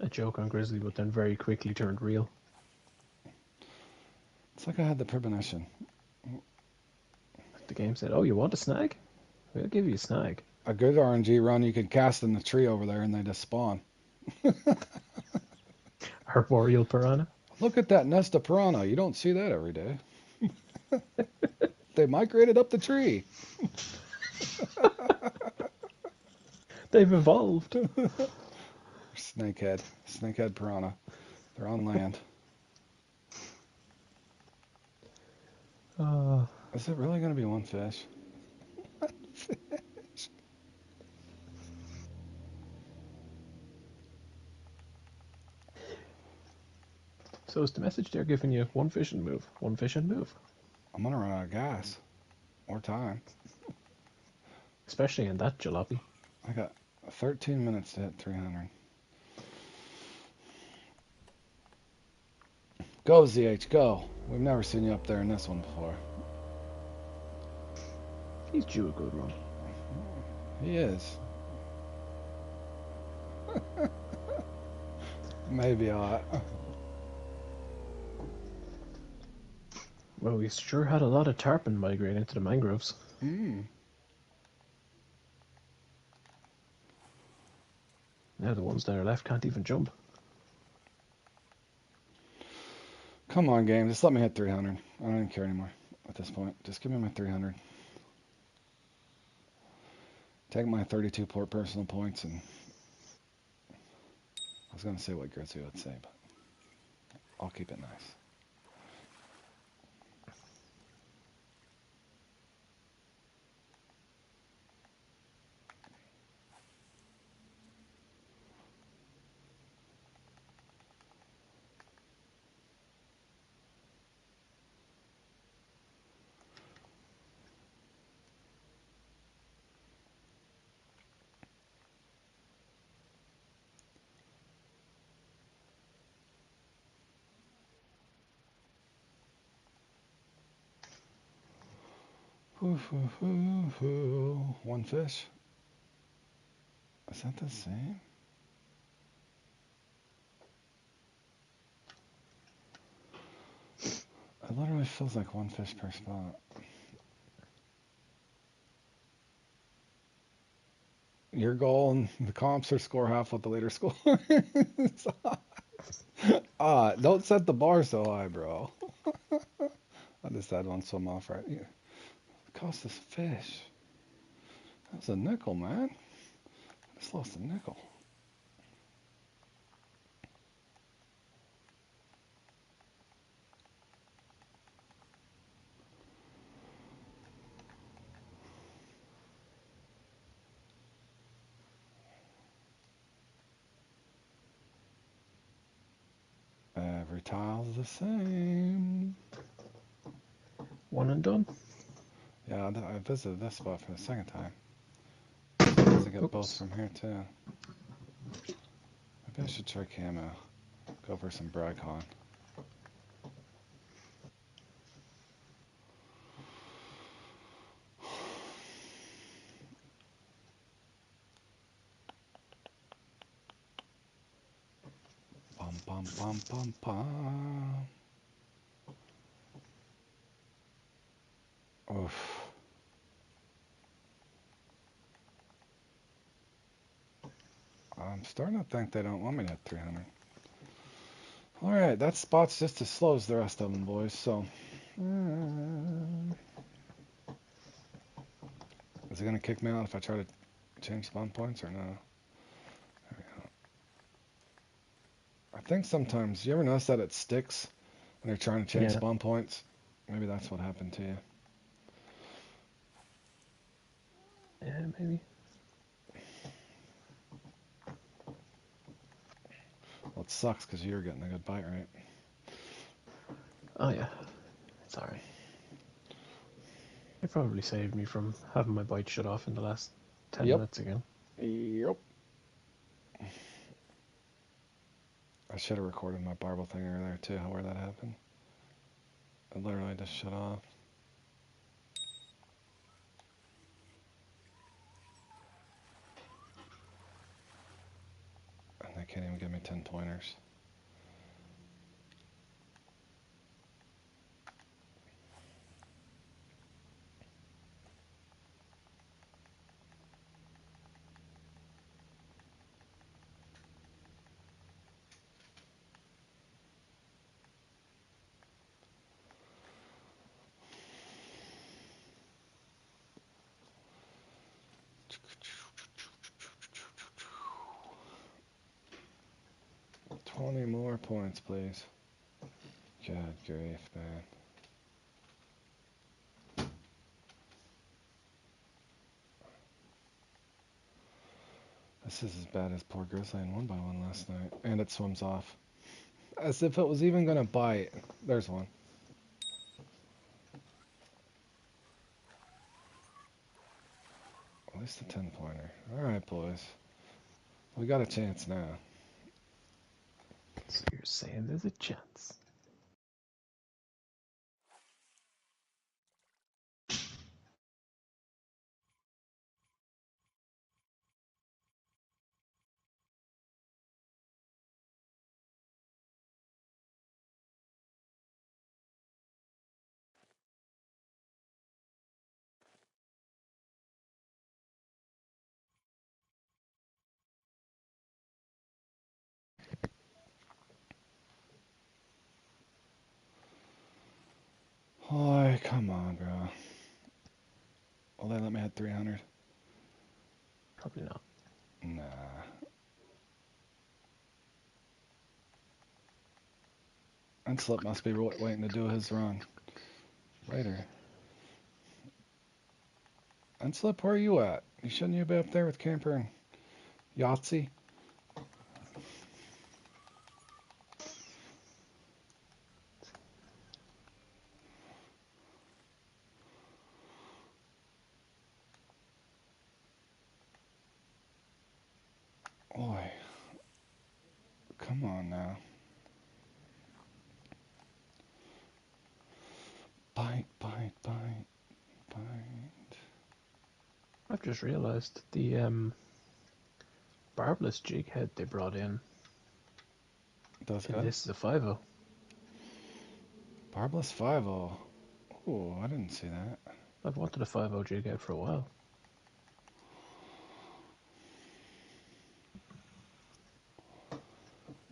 joke on Grizzly, but then very quickly turned real. It's like I had the premonition. The game said, "Oh, you want a snag? We'll give you a snag." A good RNG run, you can cast in the tree over there and they just spawn. Arboreal piranha. Look at that nest of piranha. You don't see that every day. They migrated up the tree. They've evolved. Snakehead piranha. They're on land. Is it really going to be one fish? One fish. So is the message they're giving you: one fish and move, one fish and move? I'm going to run out of gas. Or time. Especially in that jalopy. I got 13 minutes to hit 300. Go, ZH, go. We've never seen you up there in this one before. He's due a good run. He is. Maybe I. Well, we sure had a lot of tarpon migrate into the mangroves. Hmm. Now the ones that are left can't even jump. Come on, game. Just let me hit 300. I don't even care anymore at this point. Just give me my 300. Take my 32 port personal points, and I was going to say what Grizzly would say, but I'll keep it nice. One fish. Is that the same? It literally feels like one fish per spot. Your goal and the comps are score half what the leader score. Don't set the bar so high, bro. I just had one swim off right. Yeah. It cost us fish. That was a nickel, man. I just lost a nickel. Every tile's the same. One and done. Yeah, I visited this spot for the second time. So I get both Oops. from here too. Maybe I should try camo. Go for some Bricon. Bum bum bum bum bum. Oof. I'm starting to think they don't want me to hit 300. Alright, that spot's just as slow as the rest of them, boys, so. Is it going to kick me out if I try to change spawn points or no? There we go. I think sometimes, you ever notice that it sticks when you're trying to change Yeah. spawn points? Maybe that's what happened to you. Yeah, maybe. Well, it sucks because you're getting a good bite rate. Oh yeah. Sorry. It probably saved me from having my bite shut off in the last 10 Yep. minutes again. Yep. I should have recorded my barbell thing earlier too, where that happened. It literally just shut off. And they can't even give me 10 pointers. $20 more points, please. Good grief, man. This is as bad as poor Grizzly in 1x1 last night. And it swims off. As if it was even gonna bite. There's one. At least a 10 pointer. Alright, boys. We got a chance now. So you're saying there's a chance. Okay, come on, bro. Will they let me hit 300? Probably not. Nah. And Slip must be waiting to do his run later. And Slip, where are you at? Shouldn't you be up there with Camper and Yahtzee? Boy, come on now. Bite, bite, bite, bite. I've just realised the barbless jig head they brought in Does good. this is a 5.0. Barbless 5-0. Ooh, I didn't see that. I've wanted a 5.0 jig head for a while.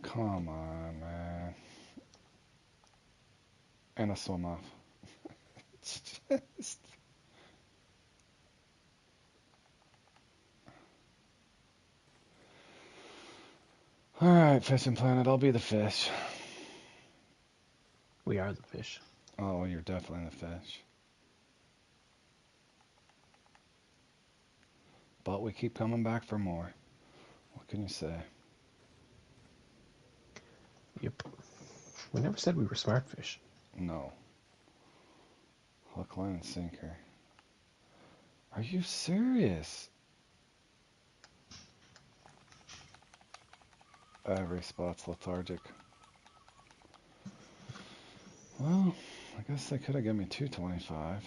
Come on, man. And a swim off. It's just. Alright, Fishing Planet, I'll be the fish. We are the fish. Oh, you're definitely the fish. But we keep coming back for more. What can you say? Yep. We never said we were smart fish. No. Hook, line, and sinker. Are you serious? Every spot's lethargic. Well, I guess they could have given me 225.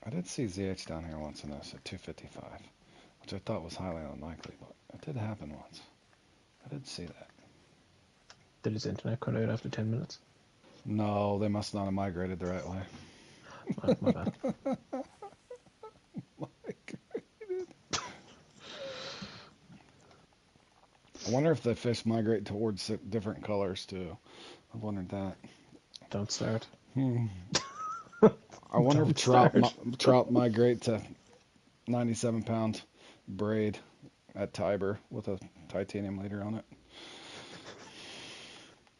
I did see ZH down here once in this at 255, which I thought was highly unlikely, but it did happen once. I did see that. Did his internet cut out after 10 minutes? No, they must not have migrated the right way. My bad. Migrated. I wonder if the fish migrate towards different colors too. I've wondered that. Don't start. Hmm. I wonder if Don't start. trout migrate to 97-pound braid at Tiber with a titanium leader on it.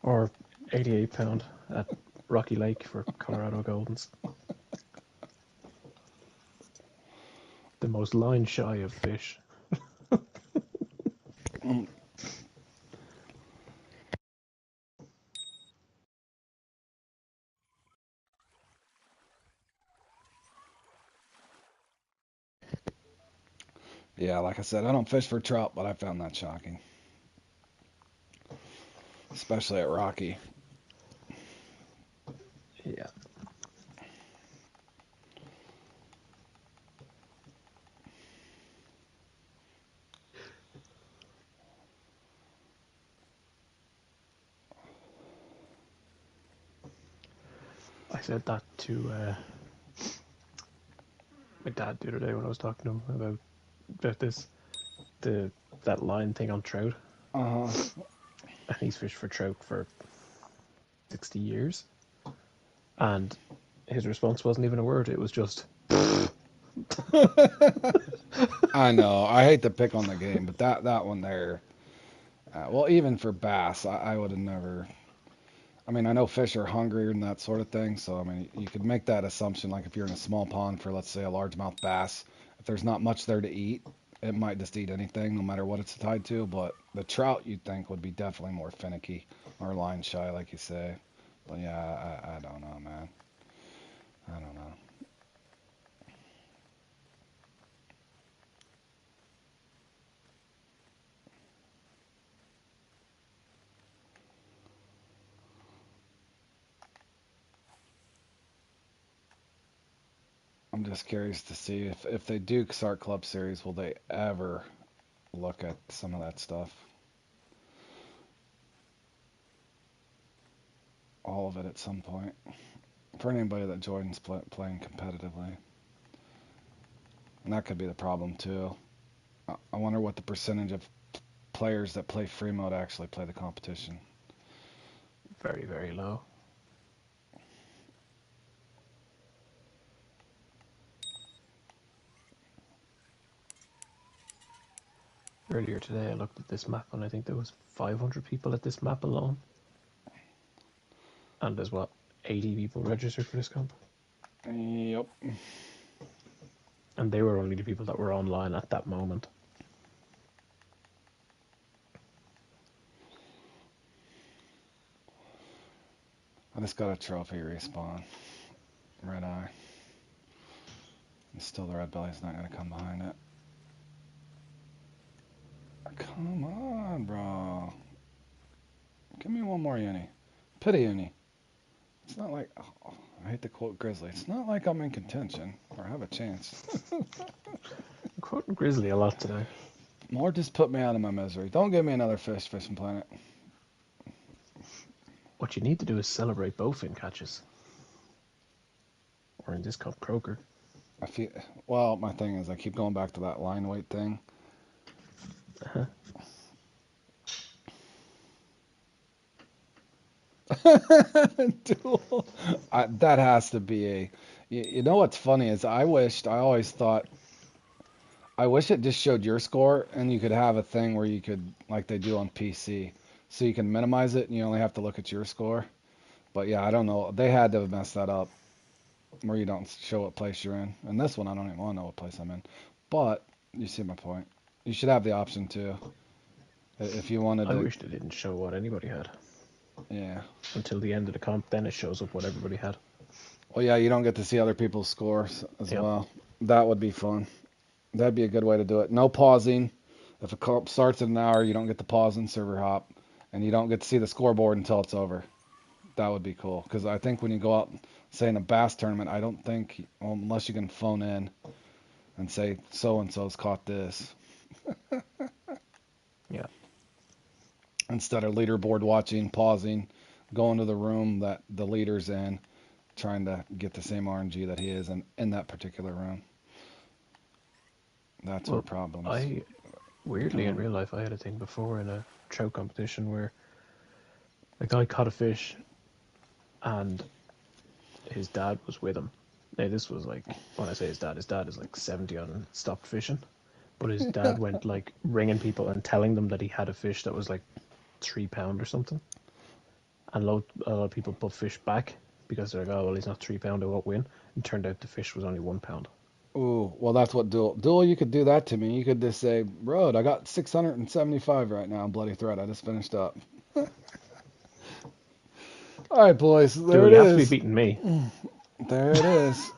Or 88-pound at Rocky Lake for Colorado Goldens. The most line shy of fish. Mm. Yeah, like I said, I don't fish for trout, but I found that shocking, especially at Rocky. Yeah. I said that to my dad the other day when I was talking to him about this, that line thing on trout, Uh huh. and he's fished for trout for 60 years, and his response wasn't even a word. It was just, I know. I hate to pick on the game, but that one there. Well, even for bass, I would have never. I mean, I know fish are hungrier and that sort of thing, so I mean, you could make that assumption. Like if you're in a small pond for, let's say, a largemouth bass, if there's not much there to eat, it might just eat anything, no matter what it's tied to. But the trout, you'd think, would be definitely more finicky or line shy, like you say. But yeah, I don't know, man. I don't know. I'm just curious to see if they do start Club Series, will they ever look at some of that stuff? All of it at some point. For anybody that joins playing competitively. And that could be the problem too. I wonder what the percentage of players that play free mode actually play the competition. very, very low. Earlier today, I looked at this map, and I think there was 500 people at this map alone. And there's, 80 people registered for this comp? Yep. And they were only the people that were online at that moment. I just got a trophy respawn. Red eye. And still the red belly's not going to come behind it. Come on, bro. Give me one more uni. Pity uni. It's not like, oh, I hate to quote Grizzly, it's not like I'm in contention or have a chance. I'm quoting Grizzly a lot today. More just put me out of my misery. Don't give me another fishing planet. What you need to do is celebrate bowfin catches. Or in this comp, croaker. Well, my thing is I keep going back to that line weight thing. Uh-huh. Duel. That has to be a. You know what's funny is I always thought. I wish it just showed your score and you could have a thing where you could, like they do on PC, so you can minimize it and you only have to look at your score. But yeah, I don't know. They had to have messed that up where you don't show what place you're in. And this one, I don't even want to know what place I'm in. But you see my point. You should have the option to, if you wanted to. I wish they didn't show what anybody had. Yeah. Until the end of the comp, then it shows up what everybody had. Well, yeah, you don't get to see other people's scores as well. That would be fun. That'd be a good way to do it. No pausing. If a comp starts in an hour, you don't get to pause and server hop, and you don't get to see the scoreboard until it's over. That would be cool. Because I think when you go out, say in a bass tournament, I don't think, well, unless you can phone in and say so and so's caught this. Yeah. Instead of leaderboard watching, pausing, going to the room that the leader's in, trying to get the same RNG that he is in that particular room. That's where problems. Weirdly, in real life, I had a thing before in a trout competition where a guy caught a fish and his dad was with him. Now, this was like, when I say his dad is like 70 and stopped fishing. But his dad went like ringing people and telling them that he had a fish that was like £3 or something. And a lot of people put fish back because they're like, oh, well, he's not £3, I won't win. And turned out the fish was only £1. Ooh, well, that's what duel. Duel, you could do that to me. You could just say, Road, I got 675 right now on Bloody Threat. I just finished up. All right, boys. There Dude, it you have to be is. beating me. There it is.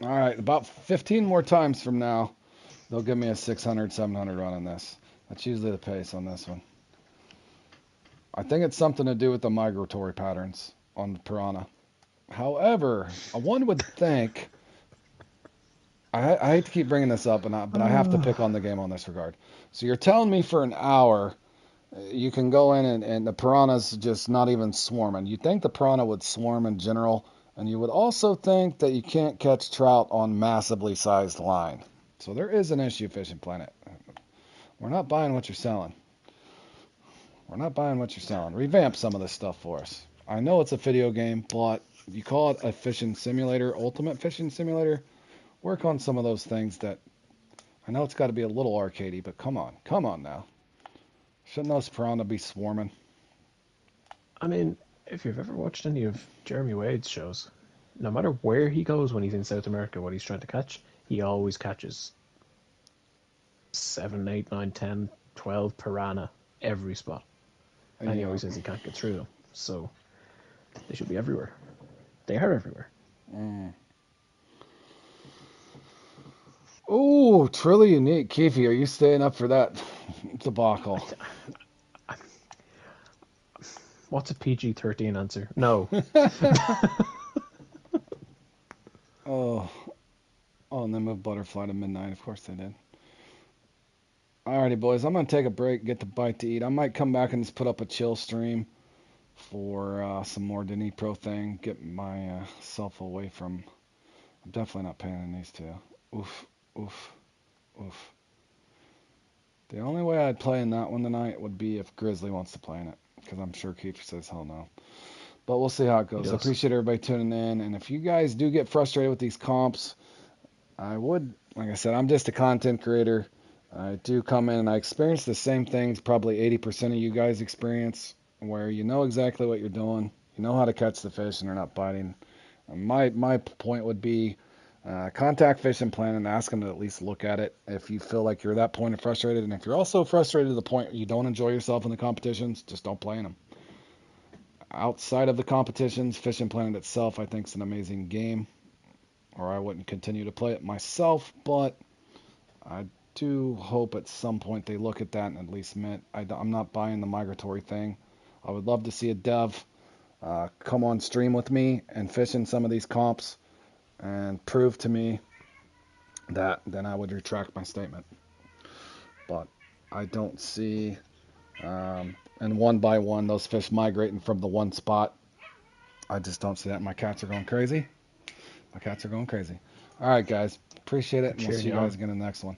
All right, about 15 more times from now, they'll give me a 600, 700 run on this. That's usually the pace on this one. I think it's something to do with the migratory patterns on the piranha. However, one would think, I hate to keep bringing this up, but I have to pick on the game on this regard. So you're telling me for an hour, you can go in and the piranha's just not even swarming. You'd think the piranha would swarm in general, and you would also think that you can't catch trout on massively sized line. So there is an issue, Fishing Planet. We're not buying what you're selling. We're not buying what you're selling. Revamp some of this stuff for us. I know it's a video game, but you call it a fishing simulator, ultimate fishing simulator. Work on some of those things that, I know it's got to be a little arcadey, but come on now. Shouldn't those piranha be swarming? I mean, if you've ever watched any of Jeremy Wade's shows, no matter where he goes when he's in South America, what he's trying to catch, he always catches 7, 8, 9, 10, 12 piranha every spot. And he always says he can't get through them. So they should be everywhere. They are everywhere. Oh, truly unique. Keefe, are you staying up for that debacle? What's a PG-13 answer? No. Oh, and they moved Butterfly to midnight. Of course they did. Alrighty, boys. I'm going to take a break, get the bite to eat. I might come back and just put up a chill stream for some more Dnipro thing. Get myself away from... I'm definitely not paying in these two. Oof, oof, oof. The only way I'd play in that one tonight would be if Grizzly wants to play in it, because I'm sure Keith says hell no. But we'll see how it goes. I appreciate everybody tuning in, and if you guys do get frustrated with these comps, I would Like I said, I'm just a content creator. I do come in and I experience the same things probably 80% of you guys experience, where you know exactly what you're doing, you know how to catch the fish, and they're not biting. My point would be contact Fish and Plan and ask them to at least look at it if you feel like you're that point of frustrated. And if you're also frustrated to the point where you don't enjoy yourself in the competitions, just don't play in them. Outside of the competitions, Fish and Planet itself, I think, is an amazing game, or I wouldn't continue to play it myself, but I do hope at some point they look at that and at least admit I'm not buying the migratory thing. I would love to see a dev come on stream with me and fish in some of these comps and prove to me that, then I would retract my statement. But I don't see, and one by one, those fish migrating from the one spot. I just don't see that. My cats are going crazy. My cats are going crazy. All right, guys. Appreciate it, and we'll see cheering you you on. guys again in the next one.